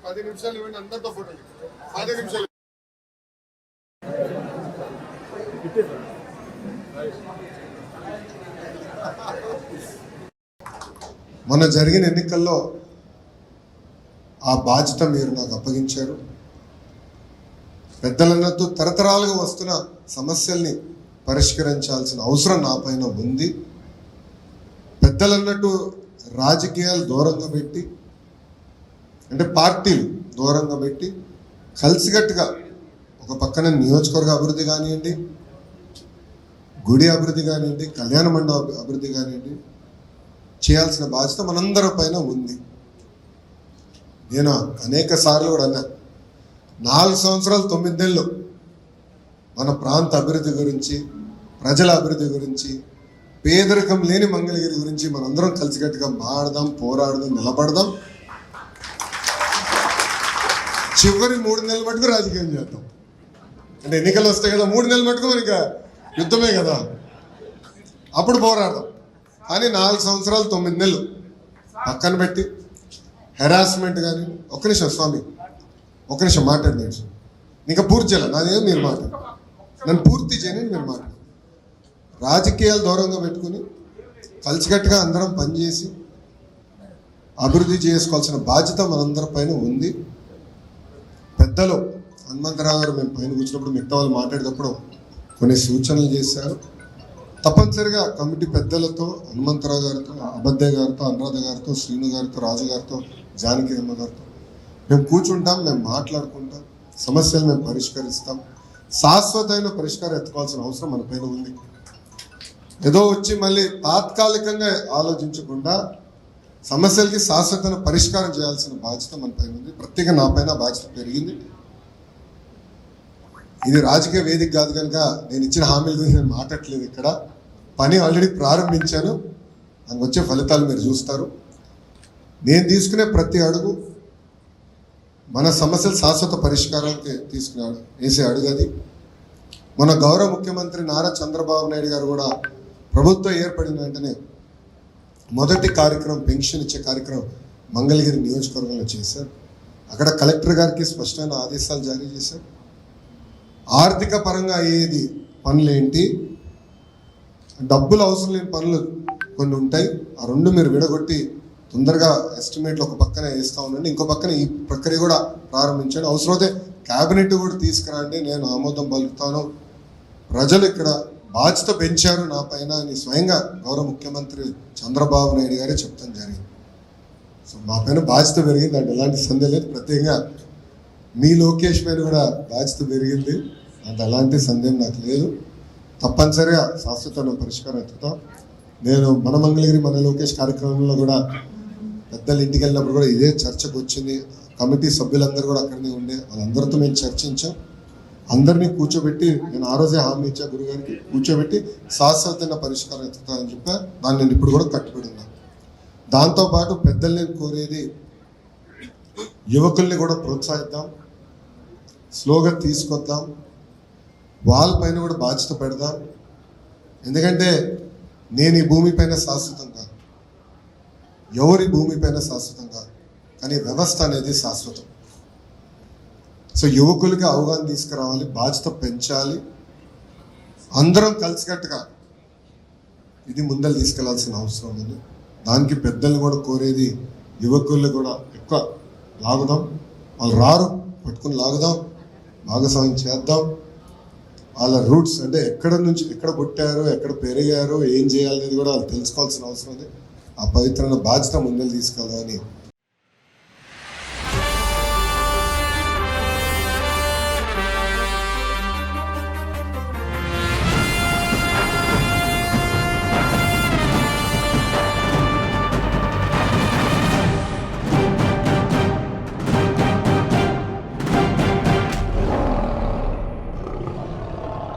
పది నిమిషాలు ఇవ్వండి, అందరితో ఫోటో 10 నిమిషాలు. మొన్న జరిగిన ఎన్నికల్లో ఆ బాధ్యత మీరు నాకు అప్పగించారు. పెద్దలన్నట్టు తరతరాలుగా వస్తున్న సమస్యల్ని పరిష్కరించాల్సిన అవసరం నా పైన ఉంది. పెద్దలన్నట్టు రాజకీయాలు దూరంగా పెట్టి, అంటే పార్టీలు దూరంగా పెట్టి కలిసికట్టుగా ఒక పక్కన నియోజకవర్గ అభివృద్ధి కానివ్వండి, గుడి అభివృద్ధి కానివ్వండి, కళ్యాణ మండప అభివృద్ధి కానివ్వండి చేయాల్సిన బాధ్యత మనందరి పైన ఉంది. నేను అనేక సార్లు కూడా అన్నా, 4 సంవత్సరాలు 9 నెలలు మన ప్రాంత అభివృద్ధి గురించి, ప్రజల అభివృద్ధి గురించి, పేదరికం లేని మంగళగిరి గురించి మనందరం కలిసికట్టుగా మాడదాం, పోరాడదాం, నిలబడదాం. చివరి 3 నెలల మటుకు రాజకీయం చేద్దాం. అంటే ఎన్నికలు వస్తాయి కదా, 3 నెలల మటుకు మనకి యుద్ధమే కదా, అప్పుడు పోరాడదాం. కానీ 4 సంవత్సరాలు 9 నెలలు పక్కన పెట్టి హెరాస్మెంట్ కానీ, ఒక్క నిమిషం స్వామి, ఒక్క నిమిషం మాట్లాడినాడు. ఇంకా పూర్తి చేయాలి, నాదేం మీరు మాట్లాడు, నన్ను పూర్తి చేయని మీరు మాట్లాడు. రాజకీయాలు దూరంగా పెట్టుకుని కలిసికట్టుగా అందరం పనిచేసి అభివృద్ధి చేసుకోవాల్సిన బాధ్యత మనందరి పైన ఉంది. పెద్దలు హనుమంతరావు గారు మేము పైన కూర్చున్నప్పుడు మిగతా వాళ్ళు మాట్లాడేటప్పుడు కొన్ని సూచనలు చేశారు. తప్పనిసరిగా కమిటీ పెద్దలతో, హనుమంతరావు గారితో, అబద్దయ్య గారితో, అనురాధ గారితో, శ్రీను గారితో, రాజు గారితో, జానకి అమ్మ గారితో మేము కూర్చుంటాం, మేము మాట్లాడుకుంటాం, సమస్యలు మేము పరిష్కరిస్తాం. శాశ్వతమైన పరిష్కారం ఎత్తుకోవాల్సిన అవసరం మన పైన ఉంది. ఏదో వచ్చి మళ్ళీ తాత్కాలికంగా ఆలోచించకుండా సమస్యలకి శాశ్వతమైన పరిష్కారం చేయాల్సిన బాధ్యత మన పైన ఉంది. ప్రత్యేక నా పైన బాధ్యత పెరిగింది. ఇది రాజకీయ వేదిక కాదు కనుక నేను ఇచ్చిన హామీల గురించి నేను మాట్లాడలేదు. ఇక్కడ పని ఆల్రెడీ ప్రారంభించాను, దానికి వచ్చే ఫలితాలు మీరు చూస్తారు. నేను తీసుకునే ప్రతి అడుగు మన సమస్యలు శాశ్వత పరిష్కారానికి తీసుకున్నాడు వేసే అడుగు అది. మన గౌరవ ముఖ్యమంత్రి నారా చంద్రబాబు నాయుడు గారు కూడా ప్రభుత్వం ఏర్పడిన వెంటనే మొదటి కార్యక్రమం పెన్షన్ ఇచ్చే కార్యక్రమం మంగళగిరి నియోజకవర్గంలో చేశారు. అక్కడ కలెక్టర్ గారికి స్పష్టమైన ఆదేశాలు జారీ చేశారు. ఆర్థిక పరంగా అయ్యేది పనులేంటి, డబ్బులు అవసరం లేని పనులు కొన్ని ఉంటాయి, ఆ రెండు మీరు విడగొట్టి తొందరగా ఎస్టిమేట్లు ఒక పక్కన వేస్తూ ఉండండి, ఇంకో పక్కన ఈ ప్రక్రియ కూడా ప్రారంభించండి. అవసరమైతే క్యాబినెట్ కూడా తీసుకురండి, నేను ఆమోదం పలుకుతాను. ప్రజలు ఇక్కడ బాధ్యత పెంచారు నా పైన అని స్వయంగా గౌరవ ముఖ్యమంత్రి చంద్రబాబు నాయుడు గారే చెప్తాం జరిగింది. సో మా పైన బాధ్యత పెరిగింది అంటే ఎలాంటి సందేహం లేదు. ప్రత్యేకంగా మీ లోకేష్ పైన కూడా బాధ్యత పెరిగింది అంటే ఎలాంటి సందేహం నాకు లేదు. తప్పనిసరిగా శాశ్వతమైన పరిష్కారం ఎత్తుతాం. నేను మన మంగళగిరి మన లోకేష్ కార్యక్రమంలో కూడా పెద్దలు ఇంటికి వెళ్ళినప్పుడు కూడా ఇదే చర్చకు వచ్చింది. కమిటీ సభ్యులందరూ కూడా అక్కడనే ఉండే, వాళ్ళందరితో మేము చర్చించాం. అందరినీ కూర్చోబెట్టి నేను ఆ రోజే హామీ ఇచ్చా గురుగారికి, కూర్చోబెట్టి శాశ్వతమైన పరిష్కారం ఎత్తుతానని చెప్పా. దాన్ని నేను ఇప్పుడు కూడా కట్టుబడి ఉన్నాను. దాంతోపాటు పెద్దల్ని కోరేది యువకుల్ని కూడా ప్రోత్సహిద్దాం, స్లోగా తీసుకొద్దాం, వాళ్ళపైన కూడా బాధ్యత పెడదాం. ఎందుకంటే నేను ఈ భూమిపైన శాశ్వతం కాదు, ఎవరి భూమిపైన శాశ్వతం కాదు, కానీ వ్యవస్థ అనేది శాశ్వతం. సో యువకులకి అవగాహన తీసుకురావాలి, బాధ్యత పెంచాలి, అందరం కలిసికట్టుగా ఇది ముందలు తీసుకెళ్లాల్సిన అవసరం ఉంది. దానికి పెద్దలు కూడా కోరేది యువకులు కూడా ఎక్కువ లాగుదాం, వాళ్ళు రారు పట్టుకుని లాగుదాం, భాగస్వామ్యం చేద్దాం. వాళ్ళ రూట్స్ అంటే ఎక్కడ నుంచి ఎక్కడ పుట్టారో, ఎక్కడ పెరిగారో, ఏం చేయాలనేది కూడా వాళ్ళు తెలుసుకోవాల్సిన అవసరం ఉంది. ఆ పవిత్రమైన బాధ్యత ముందలు తీసుకెళ్దామని